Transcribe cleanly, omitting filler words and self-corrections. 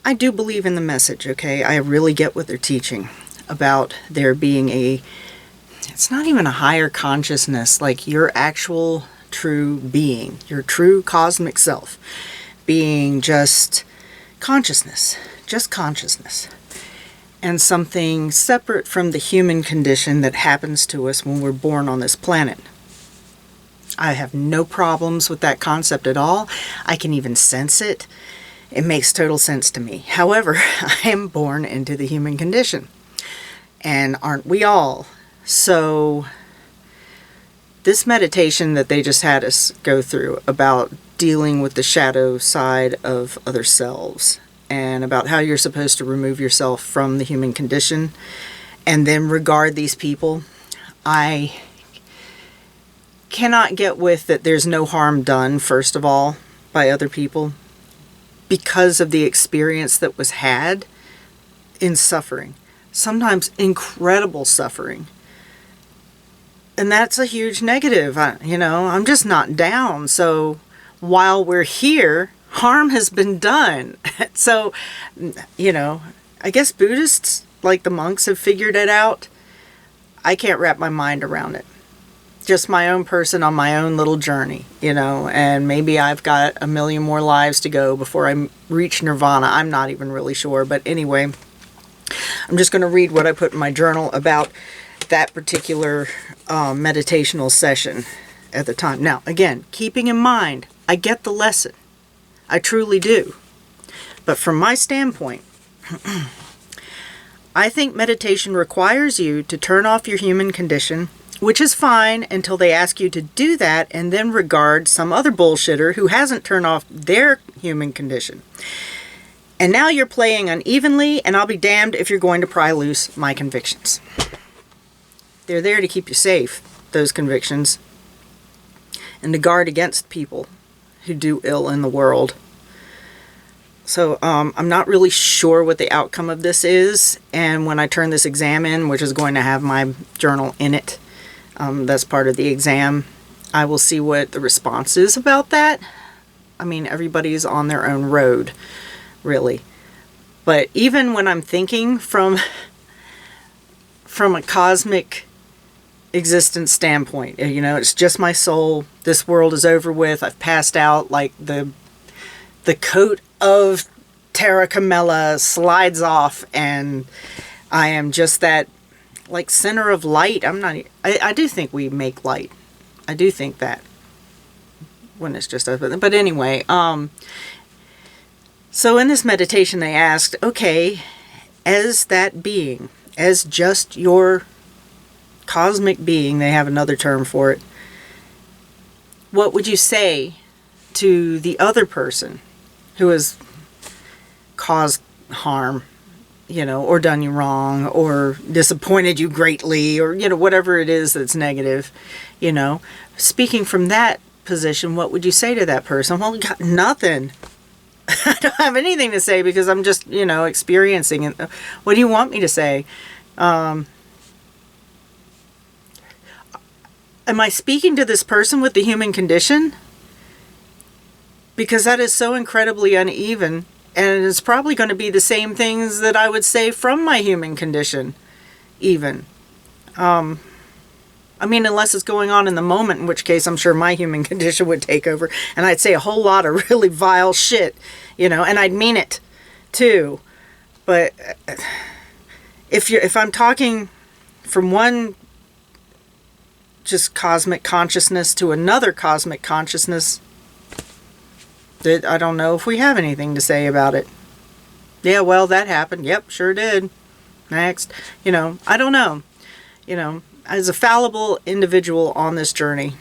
I do believe in the message, okay? I really get what they're teaching about there being it's not even a higher consciousness, like your actual true being, your true cosmic self, being just consciousness, and something separate from the human condition that happens to us when we're born on this planet. I have no problems with that concept at all. I can even sense it. It makes total sense to me. However, I am born into the human condition. And aren't we all? So this meditation that they just had us go through about dealing with the shadow side of other selves and about how you're supposed to remove yourself from the human condition and then regard these people, I cannot get with that there's no harm done, first of all, by other people because of the experience that was had in suffering. Sometimes incredible suffering. And that's a huge negative. I'm just not down. So while we're here, harm has been done. So, I guess Buddhists, like the monks, have figured it out. I can't wrap my mind around it. Just my own person on my own little journey, and maybe I've got a million more lives to go before I reach nirvana. I'm not even really sure. But anyway, I'm just going to read what I put in my journal about that particular meditational session at the time. Now, again, keeping in mind, I get the lesson. I truly do. But from my standpoint, I think meditation requires you to turn off your human condition, which is fine until they ask you to do that and then regard some other bullshitter who hasn't turned off their human condition. And now you're playing unevenly, and I'll be damned if you're going to pry loose my convictions. They're there to keep you safe, those convictions, and to guard against people who do ill in the world. So I'm not really sure what the outcome of this is, and when I turn this exam in, which is going to have my journal in it, that's part of the exam, I will see what the response is about that. I mean, everybody's on their own road, really. But even when I'm thinking from a cosmic existence standpoint, it's just my soul. This world is over with. I've passed out. Like the coat of Terra Camella slides off, and I am just that like center of light. I do think we make light. I do think that when it's just us. But anyway, so in this meditation they asked, okay, as that being, as just your cosmic being, they have another term for it, what would you say to the other person who has caused harm, or done you wrong, or disappointed you greatly, or, whatever it is that's negative, Speaking from that position, what would you say to that person? Well, got nothing. I don't have anything to say because I'm just, experiencing it. What do you want me to say? Am I speaking to this person with the human condition? Because that is so incredibly uneven, and it's probably going to be the same things that I would say from my human condition, even. Unless it's going on in the moment, in which case I'm sure my human condition would take over, and I'd say a whole lot of really vile shit, and I'd mean it, too. But if I'm talking from one just cosmic consciousness to another cosmic consciousness, that I don't know if we have anything to say about it. Yeah, well, that happened. Yep, sure did. Next. I don't know. As a fallible individual on this journey,